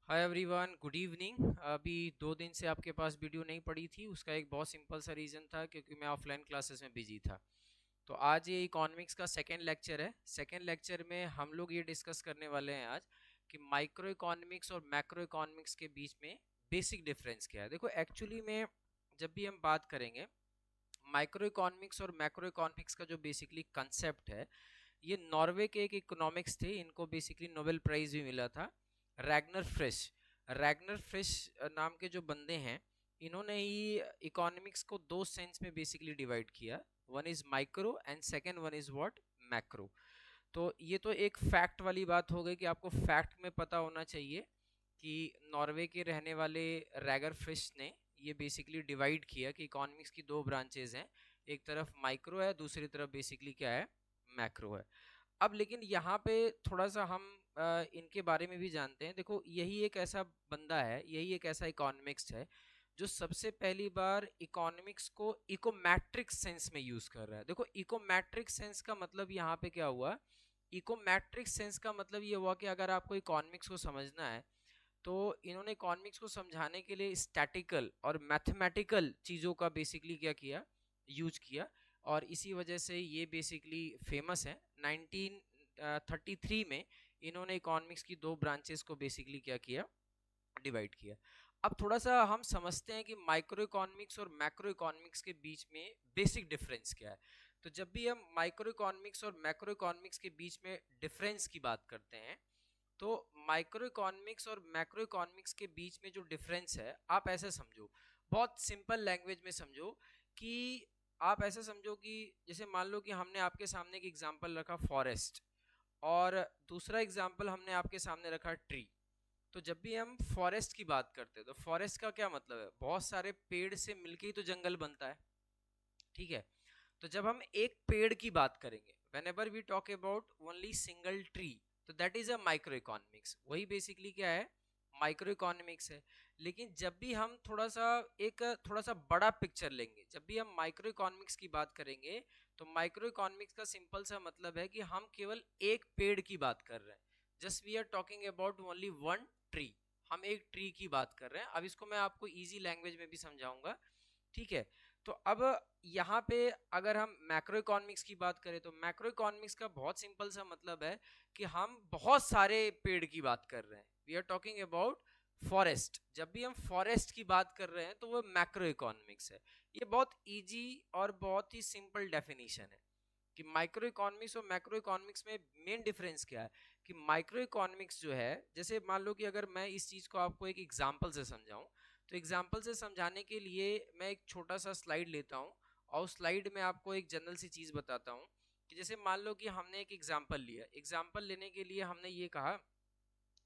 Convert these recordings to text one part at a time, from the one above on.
Hi everyone, good evening. अभी 2 दिन से आपके पास वीडियो नहीं पड़ी थी। उसका एक बहुत सिंपल सा रीज़न था क्योंकि मैं ऑफलाइन क्लासेस में बिजी था। तो आज ये इकोनॉमिक्स का सेकेंड लेक्चर है। सेकेंड लेक्चर में हम लोग ये डिस्कस करने वाले हैं आज कि माइक्रो इकोनॉमिक्स और मैक्रो इकोनॉमिक्स के बीच में बेसिक डिफरेंस क्या है। देखो, एक्चुअली में जब भी हम बात करेंगे माइक्रो इकोनॉमिक्स और मैक्रो इकोनॉमिक्स का जो बेसिकली कंसेप्ट है, ये नॉर्वे के एक इकोनॉमिक्स थे। इनको बेसिकली नोबेल प्राइज भी मिला था। रैगनर फ्रिश नाम के जो बंदे हैं, इन्होंने ही इकोनॉमिक्स को दो सेंस में बेसिकली डिवाइड किया। One is micro and second one is what, macro. तो ये तो एक फैक्ट वाली बात हो गई कि आपको फैक्ट में पता होना चाहिए कि नॉर्वे के रहने वाले रैगर फिश ने ये बेसिकली डिवाइड किया कि इकोनॉमिक्स की दो ब्रांचेज हैं। एक तरफ माइक्रो है, दूसरी तरफ बेसिकली क्या है, मैक्रो है। अब लेकिन यहाँ पे थोड़ा सा हम इनके बारे में भी जानते हैं। देखो, यही एक ऐसा बंदा है, यही एक ऐसा इकोनॉमिक्स है जो सबसे पहली बार इकोनॉमिक्स को इकोमेट्रिक सेंस में यूज कर रहा है। देखो, इकोमेट्रिक सेंस का मतलब यहाँ पे क्या हुआ, इकोमेट्रिक सेंस का मतलब ये हुआ कि अगर आपको इकोनॉमिक्स को समझना है तो इन्होंने इकोनॉमिक्स को समझाने के लिए स्टैटिकल और मैथमेटिकल चीज़ों का बेसिकली क्या किया, यूज किया। और इसी वजह से ये बेसिकली फेमस है। 1933 में इन्होंने इकोनॉमिक्स की दो ब्रांचेस को बेसिकली क्या किया, डिवाइड किया। अब थोड़ा सा हम समझते हैं कि माइक्रो इकोनॉमिक्स और मैक्रो इकोनॉमिक्स के बीच में बेसिक डिफरेंस क्या है। तो जब भी हम माइक्रो इकोनॉमिक्स और मैक्रो इकोनॉमिक्स के बीच में डिफरेंस की बात करते हैं, तो माइक्रो इकोनॉमिक्स और मैक्रो इकोनॉमिक्स के बीच में जो डिफरेंस है, आप ऐसे समझो, बहुत सिंपल लैंग्वेज में समझो कि आप ऐसे समझो कि जैसे मान लो कि हमने आपके सामने एक एग्जांपल रखा फॉरेस्ट, और दूसरा एग्जांपल हमने आपके सामने रखा ट्री। तो जब भी हम फॉरेस्ट की बात करते हैं तो फॉरेस्ट का क्या मतलब है, बहुत सारे पेड़ से मिलके ही तो जंगल बनता है, ठीक है। तो जब हम एक पेड़ की बात करेंगे, whenever we talk about only single tree, तो that is a micro economics. वही बेसिकली क्या है, माइक्रो इकोनॉमिक्स है। लेकिन जब भी हम थोड़ा सा बड़ा पिक्चर लेंगे, जब भी हम माइक्रो इकोनॉमिक्स की बात करेंगे, तो माइक्रो इकोनॉमिक्स का सिंपल सा मतलब है कि हम केवल एक पेड़ की बात कर रहे हैं। Just we are talking about only one tree. हम एक ट्री की बात कर रहे हैं। अब इसको मैं आपको इजी लैंग्वेज में भी समझाऊंगा, ठीक है। तो अब यहाँ पे अगर हम मैक्रो इकोनॉमिक्स की बात करें, तो मैक्रो इकोनॉमिक्स का बहुत सिंपल सा मतलब है कि हम बहुत सारे पेड़ की बात कर रहे हैं। We are talking about forest. जब भी हम फॉरेस्ट की बात कर रहे हैं तो वो मैक्रो इकोनॉमिक्स है। ये बहुत इजी और बहुत ही सिंपल डेफिनेशन है कि माइक्रो इकोनॉमिक्स और मैक्रो इकोनॉमिक्स में मेन डिफरेंस क्या है। कि माइक्रो इकोनॉमिक्स जो है, जैसे मान लो कि अगर मैं इस चीज को आपको एक एग्जांपल से समझाऊं, तो एग्जांपल से समझाने के लिए मैं एक छोटा सा स्लाइड लेता हूं, और उस स्लाइड में आपको एक जनरल सी चीज बताता हूं कि जैसे मान लो कि हमने एक एग्जांपल लिया। एग्जांपल लेने के लिए हमने ये कहा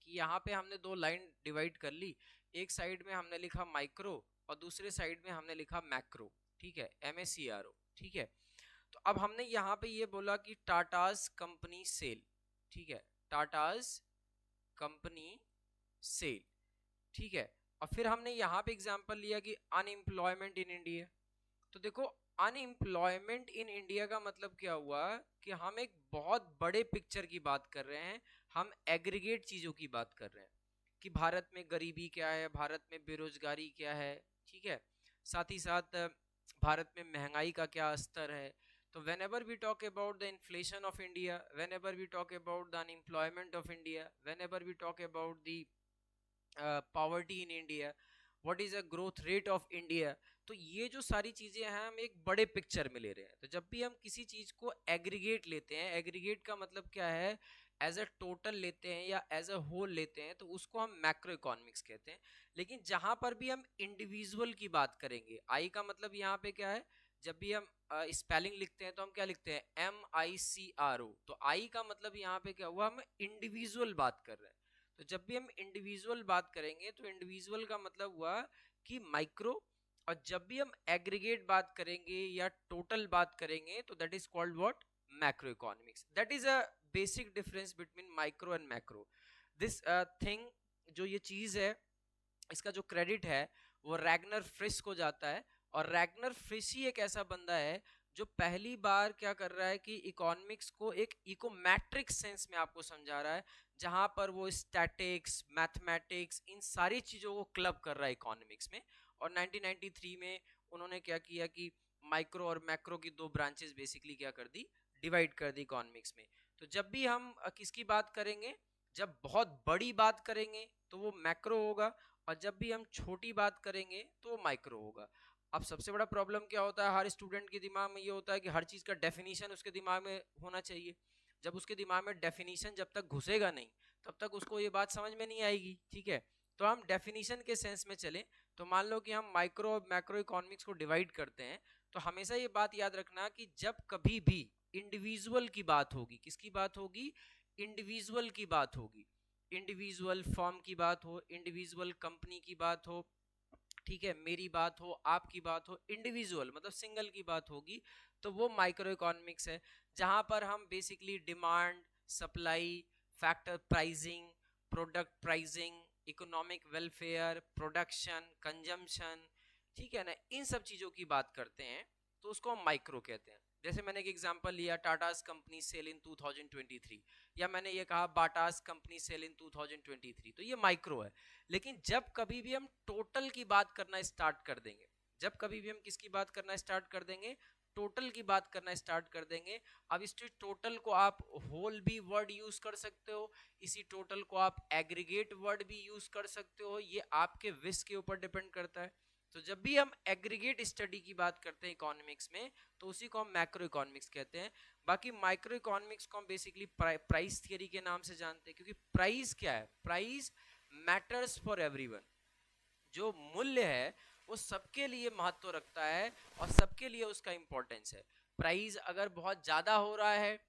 कि यहाँ पे हमने दो लाइन डिवाइड कर ली। एक साइड में हमने लिखा माइक्रो और दूसरे साइड में हमने लिखा मैक्रो, ठीक है, MACRO, ठीक है। तो अब हमने यहाँ पे ये बोला कि टाटाज कंपनी सेल, ठीक है, टाटाज कंपनी सेल, ठीक है। और फिर हमने यहाँ पे एग्जांपल लिया कि अनएम्प्लॉयमेंट इन इंडिया। तो देखो, अनएम्प्लॉयमेंट इन इंडिया का मतलब क्या हुआ कि हम एक बहुत बड़े पिक्चर की बात कर रहे हैं। हम एग्रीगेट चीजों की बात कर रहे हैं कि भारत में गरीबी क्या है, भारत में बेरोजगारी क्या है, ठीक है। साथ ही साथ भारत में महंगाई का क्या स्तर है। तो whenever we talk about the inflation of India, whenever we talk about the unemployment of India, whenever we talk about the poverty in India, what is a growth rate of India, तो ये जो सारी चीजें हैं हम एक बड़े picture में ले रहे हैं। तो जब भी हम किसी चीज को एग्रीगेट लेते हैं, एग्रीगेट का मतलब क्या है, एज अ टोटल लेते हैं या एज अ होल लेते हैं, तो उसको हम मैक्रो इकोनॉमिक्स कहते हैं। लेकिन जहां पर भी हम इंडिविजुअल की बात करेंगे, आई का मतलब यहाँ पे क्या है, जब भी हम स्पेलिंग लिखते हैं तो हम क्या लिखते हैं, MICRO। तो आई का मतलब यहाँ पे क्या हुआ, हम इंडिविजुअल बात कर रहे हैं। तो जब भी हम इंडिविजुअल बात करेंगे तो इंडिविजुअल का मतलब हुआ कि माइक्रो, और जब भी हम एग्रीगेट बात करेंगे या टोटल बात करेंगे तो that is called what, macro economics. That is a basic difference between micro and macro. This thing, जो ये चीज है, इसका जो क्रेडिट है वो रैगनर फ्रिश को जाता है। और रैगनर फ्रिश ही एक ऐसा बंदा है जो पहली बार क्या कर रहा है कि इकोनॉमिक्स को एक इकोमेट्रिक सेंस में आपको समझा रहा है, जहां पर वो स्टैटिक्स, मैथमेटिक्स, इन सारी चीजों को क्लब कर रहा है इकोनॉमिक्स में। और 1993 में उन्होंने क्या किया कि माइक्रो और मैक्रो की दो ब्रांचेस बेसिकली क्या कर दी, डिवाइड कर दी इकोनॉमिक्स में। तो जब भी हम किसकी बात करेंगे, जब बहुत बड़ी बात करेंगे तो वो मैक्रो होगा, और जब भी हम छोटी बात करेंगे तो वो माइक्रो होगा। अब सबसे बड़ा प्रॉब्लम क्या होता है, हर स्टूडेंट के दिमाग में ये होता है कि हर चीज का डेफिनेशन उसके दिमाग में होना चाहिए। जब उसके दिमाग में डेफिनेशन जब तक घुसेगा नहीं, तब तक उसको ये बात समझ में नहीं आएगी, ठीक है। तो हम डेफिनेशन के सेंस में चलें, तो मान लो कि हम माइक्रो और मैक्रो इकोनॉमिक्स को डिवाइड करते हैं, तो हमेशा ये बात याद रखना कि जब कभी भी इंडिविजुअल की बात होगी, किसकी बात होगी, इंडिविजुअल की बात होगी, इंडिविजुअल फर्म की बात हो, इंडिविजुअल कंपनी की बात हो, ठीक है, मेरी बात हो, आपकी बात हो, इंडिविजुअल मतलब सिंगल की बात होगी, तो वो माइक्रो इकोनॉमिक्स है। जहां पर हम basically demand, supply, factor pricing, product pricing, economic welfare, production, consumption, ठीक है ना, इन सब चीजों की बात करते हैं, तो उसको हम माइक्रो कहते हैं। जैसे मैंने एक एग्जांपल लिया, टाटास कंपनी सेल इन 2023, या मैंने ये कहा बाटास कंपनी सेल इन 2023, तो ये माइक्रो है। लेकिन जब कभी भी हम टोटल की बात करना स्टार्ट कर देंगे, जब कभी भी हम किसकी बात करना स्टार्ट कर देंगे, टोटल की बात करना स्टार्ट कर देंगे। अब इस टोटल को आप होल भी वर्ड यूज कर सकते हो, इसी टोटल को आप एग्रीगेट वर्ड भी यूज कर सकते हो, ये आपके विश के ऊपर डिपेंड करता है। तो जब भी हम एग्रीगेट स्टडी की बात करते हैं इकोनॉमिक्स में, तो उसी को हम मैक्रो इकोनॉमिक्स कहते हैं। बाकी माइक्रो इकोनॉमिक्स को हम बेसिकली प्राइस थियरी के नाम से जानते हैं, क्योंकि प्राइस क्या है, प्राइस मैटर्स फॉर एवरीवन। जो मूल्य है वो सबके लिए महत्व रखता है और सबके लिए उसका इंपॉर्टेंस है। प्राइस अगर बहुत ज्यादा हो रहा है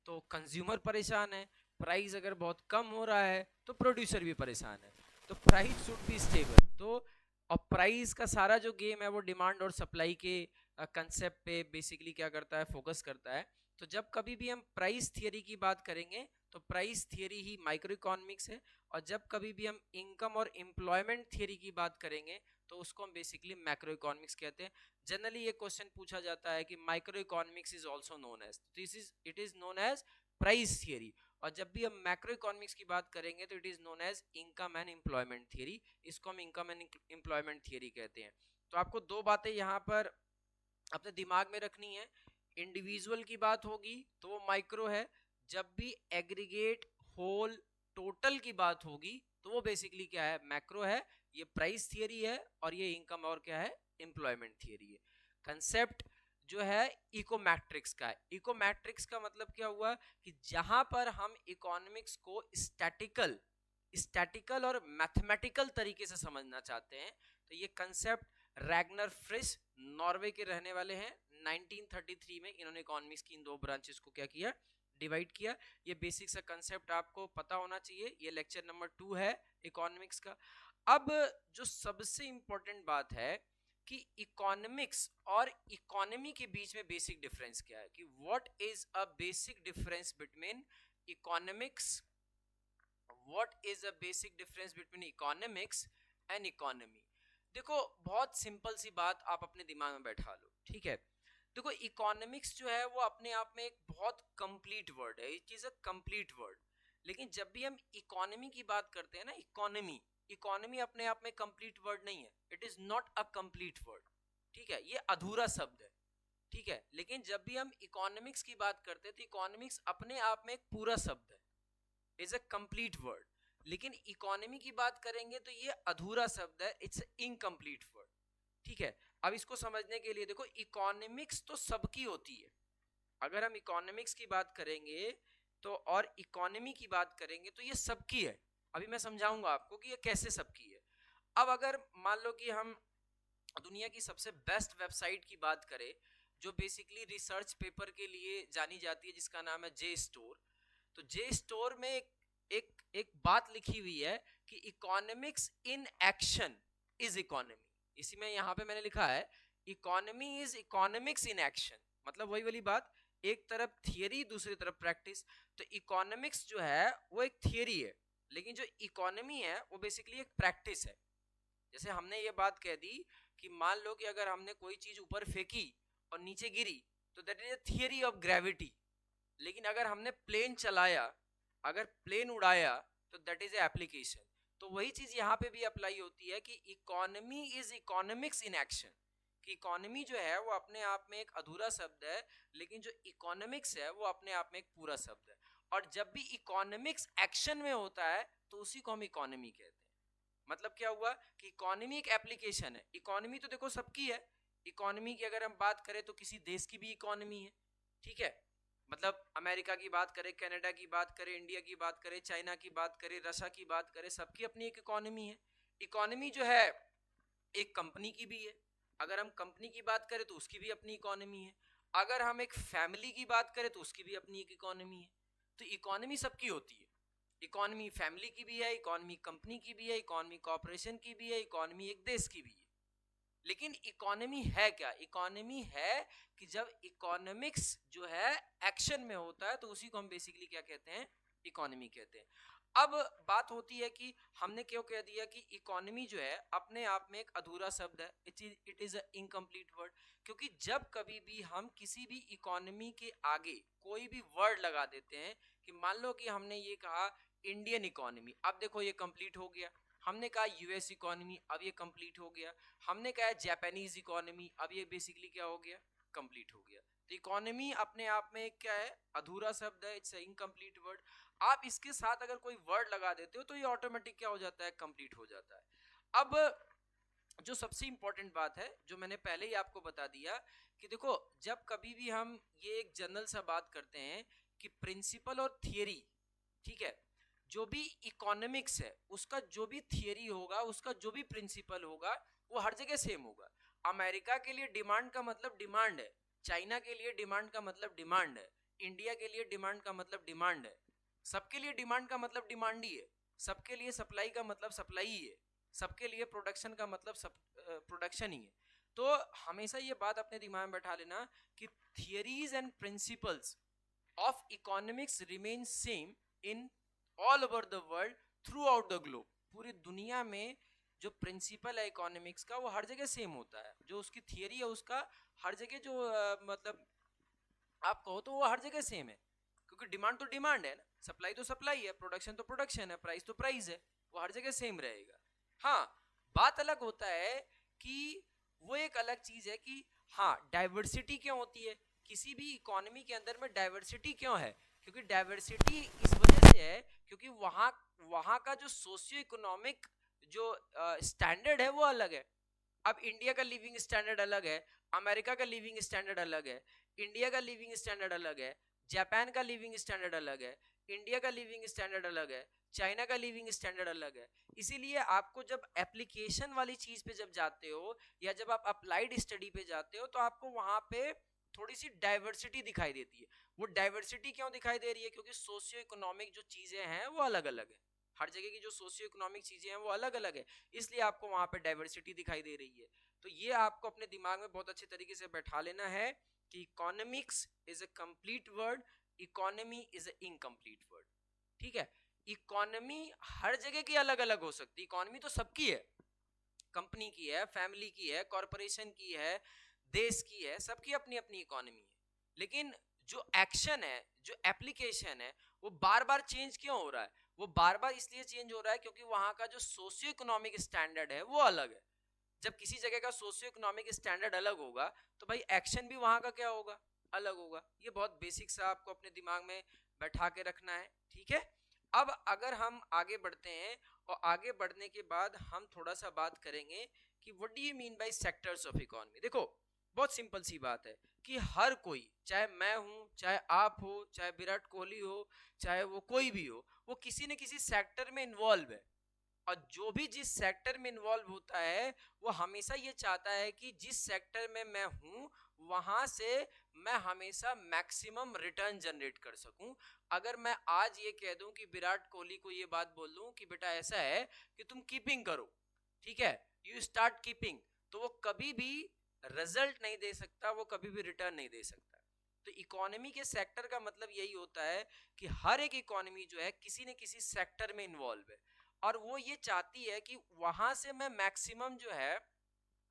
तो कंज्यूमर परेशान है, प्राइस अगर बहुत कम हो रहा है तो प्रोड्यूसर भी परेशान है। तो प्राइस शुड बी स्टेबल। तो और प्राइस का सारा जो गेम है वो डिमांड और सप्लाई के कंसेप्ट पे बेसिकली क्या करता है, फोकस करता है। तो जब कभी भी हम प्राइस थियरी की बात करेंगे तो प्राइस थियरी ही माइक्रो इकोनॉमिक्स है, और जब कभी भी हम इनकम और एम्प्लॉयमेंट थियरी की बात करेंगे तो उसको हम बेसिकली मैक्रो इकोनॉमिक्स कहते हैं। जनरली ये क्वेश्चन पूछा जाता है कि micro economics is also known as, this is it is known as price theory, और जब भी हम मैक्रो इकोनॉमिक्स की बात करेंगे तो it is known as income and employment theory, इसको हम इनकम एंड एम्प्लॉयमेंट थियरी कहते हैं। तो आपको दो बातें यहाँ पर अपने दिमाग में रखनी है, इंडिविजुअल की बात होगी तो वो माइक्रो है, जब भी एग्रीगेट, होल, टोटल की बात होगी तो वो बेसिकली क्या है, मैक्रो है। ये प्राइस थियरी है और ये इनकम और क्या है, एम्प्लॉयमेंट थियरी है। कंसेप्ट जो है इकोमेट्रिक्स का है। इकोमेट्रिक्स का मतलब क्या हुआ कि जहां पर हम इकोनॉमिक्स को स्टैटिकल और मैथमेटिकल तरीके से समझना चाहते हैं, तो ये कंसेप्ट रैगनर फ्रिश, नॉर्वे के रहने वाले हैं, 1933 में इन्होंने इकोनॉमिक्स की इन दो ब्रांचेस को क्या किया, डिवाइड किया। ये बेसिक सा कंसेप्ट आपको पता होना चाहिए। ये लेक्चर नंबर 2 है इकोनॉमिक्स का। अब जो सबसे इंपॉर्टेंट बात है कि इकोनॉमिक्स और इकोनॉमी के बीच में बेसिक डिफरेंस क्या है, कि what is a basic difference between economics, what is a basic difference between economics and economy. देखो बहुत सिंपल सी बात आप अपने दिमाग में बैठा लो, ठीक है। देखो इकोनॉमिक्स जो है वो अपने आप में एक बहुत कंप्लीट वर्ड है, it is a complete word. लेकिन जब भी हम इकोनॉमी की बात करते हैं ना, इकोनॉमी, इकोनॉमी अपने आप में कंप्लीट वर्ड नहीं है, it is not a complete word, ठीक है, ये अधूरा शब्द है, ठीक है। लेकिन जब भी हम इकोनॉमिक्स की बात करते हैं तो इकोनॉमिक्स अपने आप में एक पूरा शब्द है, इज अ कंप्लीट वर्ड। लेकिन इकोनॉमी की बात करेंगे तो ये अधूरा शब्द है, इट्स इनकम्प्लीट वर्ड, ठीक है। अब इसको समझने के लिए देखो, इकोनॉमिक्स तो सबकी होती है, अगर हम इकोनॉमिक्स की बात करेंगे तो और इकोनॉमी की बात करेंगे तो ये सबकी है। अभी मैं समझाऊंगा आपको कि ये कैसे सबकी है। अब अगर मान लो कि हम दुनिया की सबसे बेस्ट वेबसाइट की बात करें जो बेसिकली रिसर्च पेपर के लिए जानी जाती है, जिसका नाम है जे स्टोर, तो जे स्टोर में एक बात लिखी हुई है कि economics in action is economy. इसी में यहां पे मैंने लिखा है economy is economics in action, मतलब वही वाली बात, एक तरफ थियरी दूसरी तरफ प्रैक्टिस। तो इकोनॉमिक्स जो है वो एक थियरी है, लेकिन जो इकोनॉमी है वो बेसिकली एक प्रैक्टिस है। जैसे हमने ये बात कह दी कि मान लो कि अगर हमने कोई चीज ऊपर फेंकी और नीचे गिरी तो that is a theory of gravity. लेकिन अगर हमने प्लेन चलाया, अगर प्लेन उड़ाया, तो दैट इज एप्लीकेशन। तो वही चीज यहाँ पे भी अप्लाई होती है कि economy is economics in action, कि इकोनॉमी जो है वो अपने आप में एक अधूरा शब्द है, लेकिन जो इकोनॉमिक्स है वो अपने आप में एक पूरा शब्द है। और जब भी इकोनॉमिक्स एक्शन में होता है तो उसी को हम इकोनॉमी कहते हैं। मतलब क्या हुआ कि इकोनॉमी एक एप्लीकेशन है। इकोनॉमी तो देखो सबकी है। इकोनॉमी की अगर हम बात करें तो किसी देश की भी इकोनॉमी है, ठीक है। मतलब अमेरिका की बात करें, कनाडा की बात करें, इंडिया की बात करें, चाइना की बात करें, रशिया की बात करें, सबकी अपनी एक इकोनॉमी है। इकोनॉमी जो है एक कंपनी की भी है। अगर हम कंपनी की बात करें तो उसकी भी अपनी इकोनॉमी है। अगर हम एक फैमिली की बात करें तो उसकी भी अपनी एक इकोनॉमी है। तो इकोनॉमी सबकी होती है। इकोनॉमी फैमिली की भी है, इकोनॉमी कंपनी की भी है, इकोनॉमी कॉर्पोरेशन की भी है, इकोनॉमी एक देश की भी है। लेकिन इकोनॉमी है क्या? इकोनॉमी है कि जब इकोनॉमिक्स जो है एक्शन में होता है तो उसी को हम बेसिकली क्या कहते हैं? इकोनॉमी कहते हैं। अब बात होती है कि हमने क्यों कह दिया कि इकोनॉमी जो है अपने आप में एक अधूरा शब्द है, it is a incomplete word. क्योंकि जब कभी भी हम किसी भी इकोनॉमी के आगे कोई भी वर्ड लगा देते हैं, कि मान लो कि हमने ये कहा इंडियन इकोनॉमी, अब देखो ये कंप्लीट हो गया। हमने कहा यूएस इकोनॉमी, अब ये कंप्लीट हो गया। हमने कहा जापानीज इकोनॉमी, अब ये बेसिकली क्या हो गया? कंप्लीट हो गया। तो इकोनॉमी अपने आप में क्या है? अधूरा शब्द है, इट्स इनकम्प्लीट वर्ड। आप इसके साथ अगर कोई वर्ड लगा देते हो तो ये ऑटोमेटिक क्या हो जाता है? कंप्लीट हो जाता है। अब जो सबसे इंपॉर्टेंट बात है, जो मैंने पहले ही आपको बता दिया, कि देखो जब कभी भी हम ये एक जनरल सा बात करते हैं कि प्रिंसिपल और थियरी, ठीक है, जो भी इकोनॉमिक्स है उसका जो भी थियरी होगा, उसका जो भी प्रिंसिपल होगा, वो हर जगह सेम होगा। अमेरिका के लिए डिमांड का मतलब डिमांड है, चाइना के लिए डिमांड का मतलब डिमांड है, इंडिया के लिए डिमांड का मतलब डिमांड है। सबके लिए डिमांड का मतलब डिमांड ही है। सबके लिए सप्लाई का मतलब सप्लाई ही है। सबके लिए प्रोडक्शन का मतलब प्रोडक्शन ही है। तो हमेशा ये बात अपने दिमाग में बैठा लेना कि theories and principles of economics remain same in all over the world, through out the globe. पूरी दुनिया में जो प्रिंसिपल है इकोनॉमिक्स का वो हर जगह सेम होता है। जो उसकी थियरी है उसका हर जगह जो मतलब आप कहो तो वो हर जगह सेम है। क्योंकि डिमांड तो डिमांड है ना, सप्लाई तो सप्लाई है, प्रोडक्शन तो प्रोडक्शन है, प्राइस तो प्राइस है, वो हर जगह सेम रहेगा। हाँ, बात अलग होता है कि वो एक अलग चीज है कि हाँ डाइवर्सिटी क्यों होती है किसी भी इकोनॉमी के अंदर में? डाइवर्सिटी क्यों है? क्योंकि डाइवर्सिटी इस वजह से है क्योंकि वहां वहां का जो सोशियो इकोनॉमिक जो स्टैंडर्ड है वो अलग है। अब इंडिया का लिविंग स्टैंडर्ड अलग है, अमेरिका का लिविंग स्टैंडर्ड अलग है, इंडिया का लिविंग स्टैंडर्ड अलग है, जापान का लिविंग स्टैंडर्ड अलग है, इंडिया का लिविंग स्टैंडर्ड अलग है, चाइना का लिविंग स्टैंडर्ड अलग है। इसीलिए आपको जब एप्लीकेशन वाली चीज पे जब जाते हो या जब आप अप्लाइड स्टडी पे जाते हो तो आपको वहां पे थोड़ी सी डाइवर्सिटी दिखाई देती है। वो डाइवर्सिटी क्यों दिखाई दे रही है? क्योंकि सोशियो इकोनॉमिक जो चीजें हैं वो अलग अलग है। हर जगह की जो सोशियो इकोनॉमिक चीजें हैं वो अलग अलग है, इसलिए आपको वहां पे डाइवर्सिटी दिखाई दे रही है। तो ये आपको अपने दिमाग में बहुत अच्छे तरीके से बैठा लेना है कि economics is a complete word, economy is a incomplete word. ठीक है, इकोनॉमी हर जगह की अलग अलग हो सकती है। इकोनॉमी तो सबकी है, कंपनी की है, फैमिली की है, कॉरपोरेशन की है, देश की है, सबकी अपनी अपनी इकोनॉमी है। लेकिन जो एक्शन है, जो एप्लीकेशन है, वो बार बार चेंज क्यों हो रहा है? वो बार बार इसलिए चेंज हो रहा है क्योंकि वहां का जो सोशियो इकोनॉमिक स्टैंडर्ड है वो अलग है। जब किसी जगह का सोशियो इकोनॉमिक स्टैंडर्ड अलग होगा तो भाई एक्शन भी वहां का क्या होगा? अलग होगा। ये बहुत बेसिक सा आपको अपने दिमाग में बैठा के रखना है, ठीक है। अब अगर हम आगे बढ़ते हैं और आगे बढ़ने के बाद हम थोड़ा सा बात करेंगे कि what do you mean by sectors of economy. देखो बहुत सिंपल सी बात है कि हर कोई, चाहे मैं हूं, चाहे आप हो, चाहे विराट कोहली हो, चाहे वो कोई भी हो, वो किसी न किसी सेक्टर में इन्वॉल्व है। और जो भी जिस सेक्टर में इन्वॉल्व होता है वो हमेशा ये चाहता है कि जिस सेक्टर में मैं हूं वहां से मैं हमेशा मैक्सिमम रिटर्न जनरेट कर सकूं। अगर मैं आज ये कह दूं कि विराट कोहली को ये बात बोल दूं कि बेटा ऐसा है कि तुम कीपिंग करो, ठीक है, यू स्टार्ट कीपिंग, तो वो कभी भी रिजल्ट नहीं दे सकता, वो कभी भी रिटर्न नहीं दे सकता। तो इकोनॉमी के सेक्टर का मतलब यही होता है कि हर एक इकोनॉमी जो है किसी न किसी सेक्टर में इन्वॉल्व है और वो ये चाहती है कि वहां से मैं मैक्सिमम जो है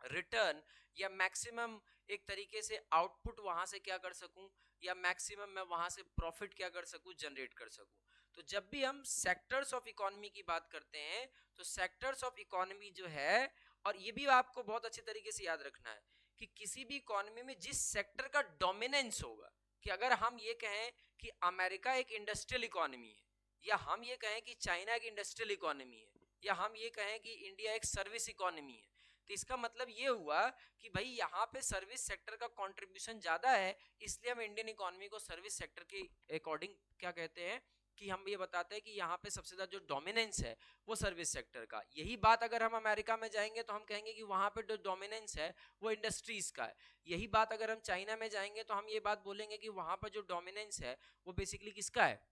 रिटर्न या मैक्सिमम एक तरीके से आउटपुट वहां से क्या कर सकूं, या मैक्सिमम मैं वहां से प्रॉफिट क्या कर सकूं, जनरेट कर सकूं। तो जब भी हम सेक्टर्स ऑफ इकोनॉमी की बात करते हैं तो सेक्टर्स ऑफ इकोनॉमी जो है, और ये भी आपको बहुत अच्छे तरीके से याद रखना है कि किसी भी इकोनॉमी में जिस सेक्टर का डोमिनेंस होगा, कि अगर हम ये कहें कि अमेरिका एक इंडस्ट्रियल इकोनॉमी है, या हम ये कहें कि चाइना एक इंडस्ट्रियल इकोनॉमी है, या हम ये कहें कि इंडिया एक सर्विस इकोनॉमी है, तो इसका मतलब ये हुआ कि भाई यहाँ पे सर्विस सेक्टर का कंट्रीब्यूशन ज्यादा है, इसलिए हम इंडियन इकोनॉमी को सर्विस सेक्टर के अकॉर्डिंग क्या कहते हैं कि हम ये बताते हैं कि यहाँ पे सबसे ज्यादा जो डोमिनेंस है वो सर्विस सेक्टर का। यही बात अगर हम अमेरिका में जाएंगे तो हम कहेंगे कि वहां पे जो डोमिनेंस है वो इंडस्ट्रीज का है। यही बात अगर हम चाइना में जाएंगे तो हम ये बात बोलेंगे कि वहां पर जो डोमिनेंस है वो बेसिकली किसका है,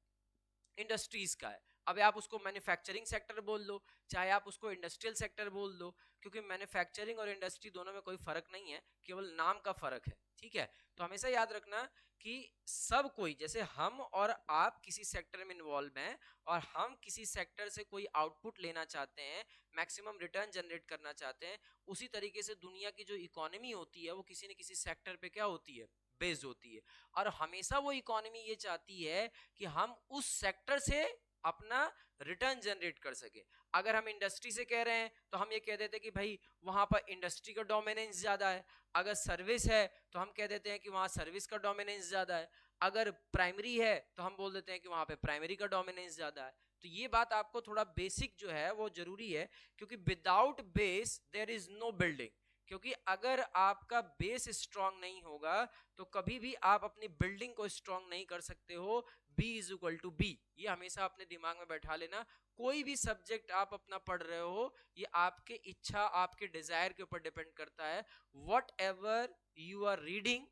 इंडस्ट्रीज का है। अब आप उसको मैन्युफैक्चरिंग सेक्टर बोल लो, चाहे आप उसको इंडस्ट्रियल सेक्टर बोल दो, क्योंकि मैन्युफैक्चरिंग और इंडस्ट्री दोनों में कोई फर्क नहीं है, केवल नाम का फर्क है, ठीक है। तो हमेशा याद रखना कि सब कोई, जैसे हम और आप किसी सेक्टर में इन्वॉल्व हैं और हम किसी सेक्टर से कोई आउटपुट लेना चाहते हैं, मैक्सिमम रिटर्न जनरेट करना चाहते हैं, उसी तरीके से दुनिया की जो इकोनॉमी होती है वो किसी न किसी सेक्टर पे क्या होती है, बेस्ड होती है। और हमेशा वो इकोनॉमी ये चाहती है कि हम उस सेक्टर से अपना रिटर्न जनरेट कर सके। अगर हम इंडस्ट्री से कह रहे हैं तो हम ये कह देते हैं कि भाई वहां पर इंडस्ट्री का डोमिनेंस ज्यादा है। अगर सर्विस है तो हम कह देते हैं कि वहां सर्विस का डोमिनेंस ज्यादा है। अगर प्राइमरी है तो हम बोल देते हैं कि वहां पे प्राइमरी का डोमिनेंस ज्यादा है। तो ये बात आपको थोड़ा बेसिक जो है वो जरूरी है, क्योंकि without base there is no building. क्योंकि अगर आपका बेस स्ट्रांग नहीं होगा तो कभी भी आप अपनी बिल्डिंग को स्ट्रांग नहीं कर सकते हो। B is equal to B, ये हमेशा अपने दिमाग में बैठा लेना। कोई भी सब्जेक्ट आप अपना पढ़ रहे हो ये आपके इच्छा, आपके डिजायर के ऊपर डिपेंड करता है, whatever you are reading.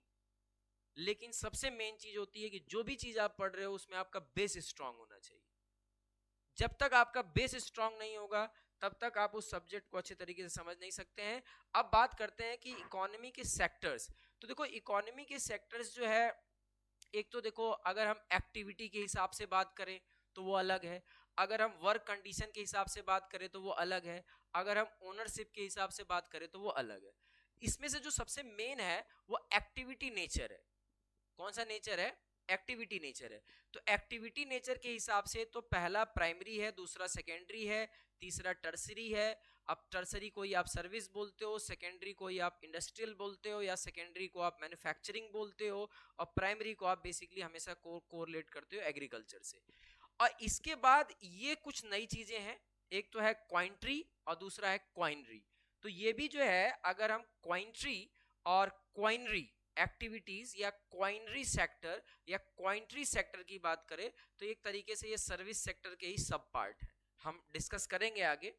लेकिन सबसे मेन चीज होती है कि जो भी चीज आप पढ़ रहे हो उसमें आपका बेस स्ट्रांग होना चाहिए। जब तक आपका बेस स्ट्रांग नहीं होगा तब तक आप उस सब्जेक्ट को अच्छे तरीके से समझ नहीं सकते हैं। अब बात करते हैं कि इकोनॉमी के सेक्टर्स। तो देखो इकोनॉमी के सेक्टर्स जो है, एक तो देखो अगर हम एक्टिविटी के हिसाब से बात करें तो वो अलग है, अगर हम वर्क कंडीशन के हिसाब से बात करें तो वो अलग है, अगर हम ओनरशिप के हिसाब से बात करें तो वो अलग है। इसमें से जो सबसे मेन है वो एक्टिविटी नेचर है। कौन सा नेचर है, एक्टिविटी नेचर है। तो एक्टिविटी नेचर के हिसाब से तो पहला प्राइमरी है, दूसरा सेकेंडरी है, तीसरा टर्सरी है। अब टर्सरी को ही आप सर्विस बोलते हो, सेकेंडरी को ही आप इंडस्ट्रियल बोलते हो, या सेकेंडरी को आप मैन्युफैक्चरिंग बोलते हो, और प्राइमरी को आप बेसिकली हमेशा कोरिलेट करते हो एग्रीकल्चर से। और इसके बाद ये कुछ नई चीजें हैं, एक तो है क्वाइंट्री और दूसरा है क्वाइनरी। तो ये भी जो है अगर हम क्वाइंट्री और क्वाइनरी एक्टिविटीज या क्वाइनरी सेक्टर या क्वाइंट्री सेक्टर की बात करें तो एक तरीके से ये सर्विस सेक्टर के ही सब पार्ट है, हम डिस्कस करेंगे आगे।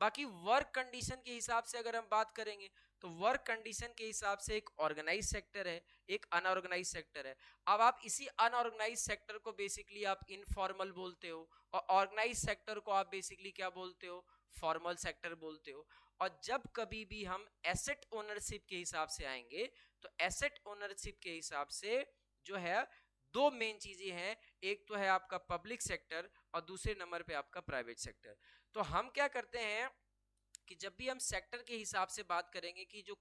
बाकी वर्क कंडीशन के हिसाब से अगर हम बात करेंगे तो वर्क कंडीशन के हिसाब से एक ऑर्गेनाइज सेक्टर है, एक अनऑर्गेनाइज सेक्टर है। अब आप इसी अनऑर्गेनाइज सेक्टर को बेसिकली आप इनफॉर्मल बोलते हो, और ऑर्गेनाइज सेक्टर को आप बेसिकली क्या बोलते हो, फॉर्मल सेक्टर बोलते हो। और जब कभी भी हम एसेट ओनरशिप के हिसाब से आएंगे तो एसेट ओनरशिप के हिसाब से जो है दो मेन चीजें हैं, एक तो है आपका पब्लिक सेक्टर और दूसरे नंबर पे आपका प्राइवेट सेक्टर। तो हम क्या करते हैं कि जब भी हम सेक्टर के हिसाब से बात करेंगे कि जो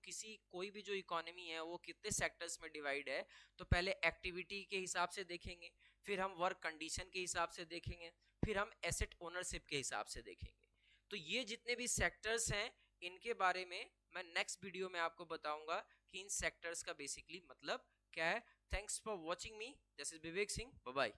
कोई भी जो इकोनॉमी है वो कितने सेक्टर्स में डिवाइड है, तो पहले एक्टिविटी के हिसाब से देखेंगे, फिर हम वर्क कंडीशन के हिसाब से देखेंगे, फिर हम एसेट ओनरशिप के हिसाब से देखेंगे। तो ये जितने भी सेक्टर्स हैं इनके बारे में मैं नेक्स्ट वीडियो में आपको बताऊंगा कि इन सेक्टर्स का बेसिकली मतलब क्या है। Thanks for watching me, this is Vivek Singh, bye bye.